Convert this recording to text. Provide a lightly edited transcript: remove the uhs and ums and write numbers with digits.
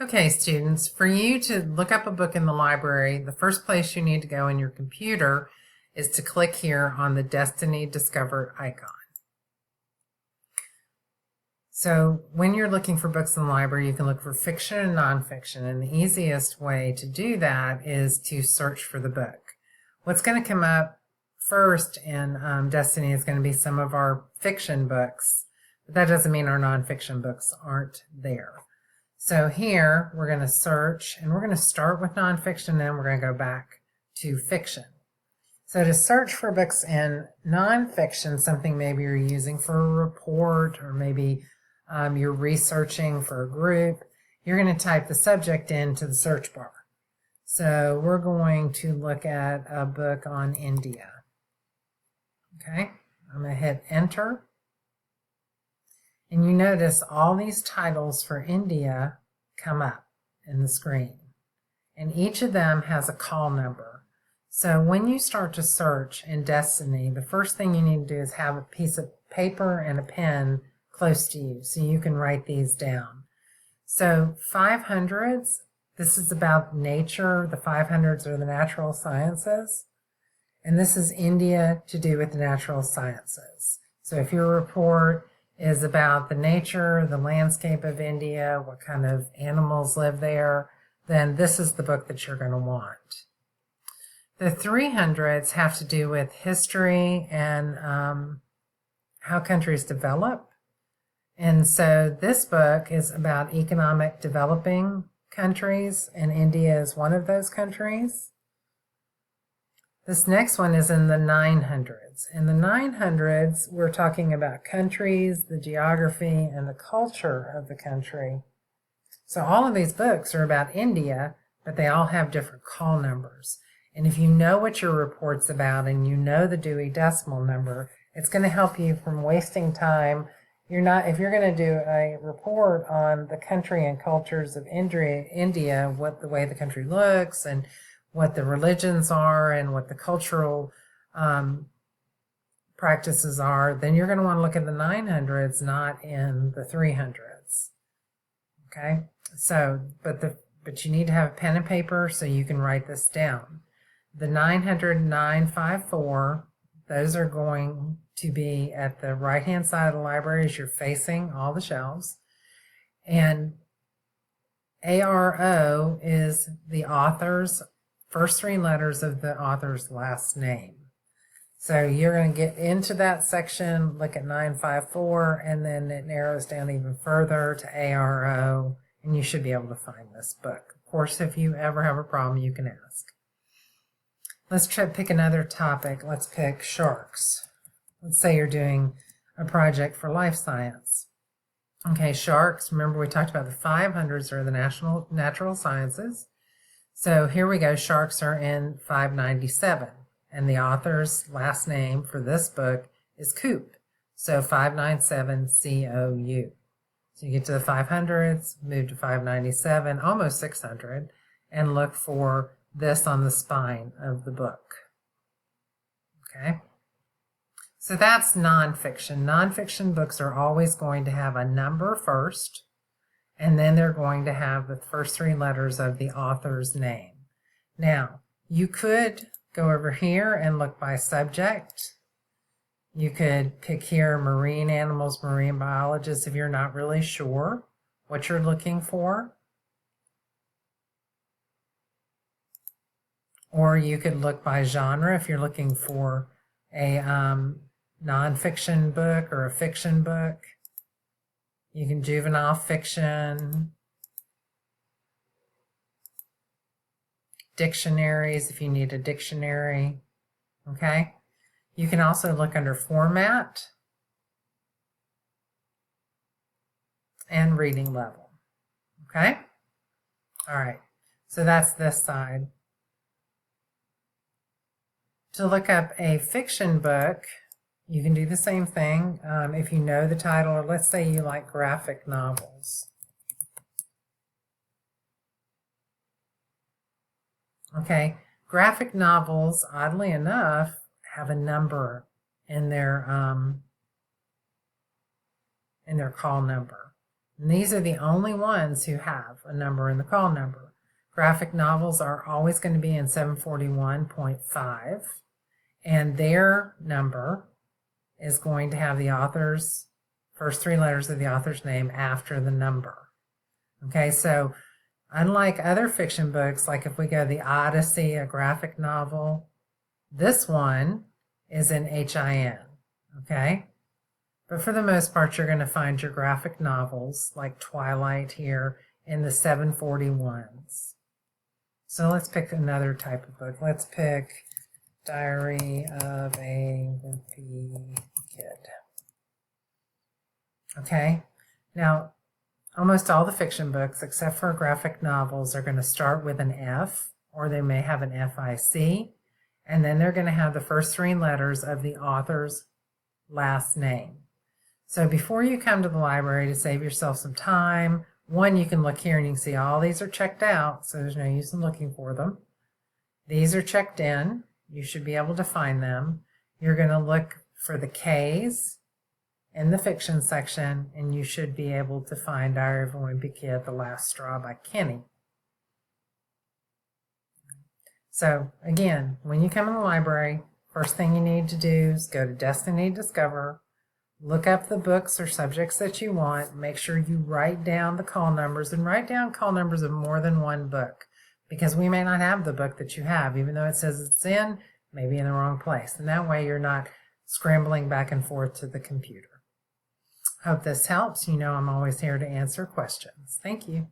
Okay, students, for you to look up a book in the library, the first place you need to go in your computer is to click here on the Destiny Discovered icon. So when you're looking for books in the library, you can look for fiction and nonfiction, and the easiest way to do that is to search for the book. What's going to come up first in Destiny is going to be some of our fiction books, but that doesn't mean our nonfiction books aren't there. So here we're going to search, and we're going to start with nonfiction, and then we're going to go back to fiction. So to search for books in nonfiction, something maybe you're using for a report, or maybe you're researching for a group, you're going to type the subject into the search bar. So we're going to look at a book on India. Okay, I'm going to hit enter. And you notice all these titles for India come up in the screen. And each of them has a call number. So when you start to search in Destiny, the first thing you need to do is have a piece of paper and a pen close to you so you can write these down. So 500s, this is about nature. The 500s are the natural sciences. And this is India to do with the natural sciences. So if your report is about the nature, the landscape of India, what kind of animals live there, then this is the book that you're going to want. The 300s have to do with history and how countries develop. And so this book is about economic developing countries, and India is one of those countries. This next one is in the 900s. In the 900s, we're talking about countries, the geography, and the culture of the country. So all of these books are about India, but they all have different call numbers. And if you know what your report's about and you know the Dewey Decimal Number, it's going to help you from wasting time. If you're going to do a report on the country and cultures of India, what the way the country looks and what the religions are and what the cultural practices are, then you're going to want to look at the 900s, not in the 300s. Okay? So, but you need to have a pen and paper so you can write this down. The 900 and 954, those are going to be at the right-hand side of the library as you're facing all the shelves. And ARO is the author's first three letters of the author's last name. So you're going to get into that section, look at 954, and then it narrows down even further to ARO, and you should be able to find this book. Of course, if you ever have a problem, you can ask. Let's try to pick another topic. Let's pick sharks. Let's say you're doing a project for life science. Okay, sharks, remember we talked about the 500s are the natural sciences. So here we go, sharks are in 597, and the author's last name for this book is Coop. So 597 COU. So you get to the 500s, move to 597, almost 600, and look for this on the spine of the book. Okay? So that's nonfiction. Nonfiction books are always going to have a number first, and then they're going to have the first three letters of the author's name. Now, you could go over here and look by subject. You could pick here marine animals, marine biologists if you're not really sure what you're looking for. Or you could look by genre if you're looking for a nonfiction book or a fiction book. You can juvenile fiction, dictionaries if you need a dictionary, okay? You can also look under format and reading level, okay? All right, so that's this side. To look up a fiction book, you can do the same thing if you know the title, or let's say you like graphic novels. Okay, graphic novels, oddly enough, have a number in their call number. And these are the only ones who have a number in the call number. Graphic novels are always going to be in 741.5, and their number is going to have the author's first three letters of the author's name after the number. Okay, so unlike other fiction books, like if we go to the Odyssey, a graphic novel, this one is in HIN, okay? But for the most part, you're going to find your graphic novels, like Twilight here, in the 741s. So let's pick another type of book. Let's pick Diary of a Wimpy Kid. Okay, now almost all the fiction books, except for graphic novels, are going to start with an F, or they may have an FIC, and then they're going to have the first three letters of the author's last name. So before you come to the library, to save yourself some time, one, you can look here and you can see all these are checked out, so there's no use in looking for them. These are checked in. You should be able to find them. You're going to look for the K's in the fiction section, and you should be able to find Diary of a Wimpy Kid, The Last Straw by Kenny. So again, when you come in the library, first thing you need to do is go to Destiny Discover, look up the books or subjects that you want, make sure you write down the call numbers, and write down call numbers of more than one book, because we may not have the book that you have, even though it says it's in, maybe in the wrong place. And that way you're not scrambling back and forth to the computer. Hope this helps. You know I'm always here to answer questions. Thank you.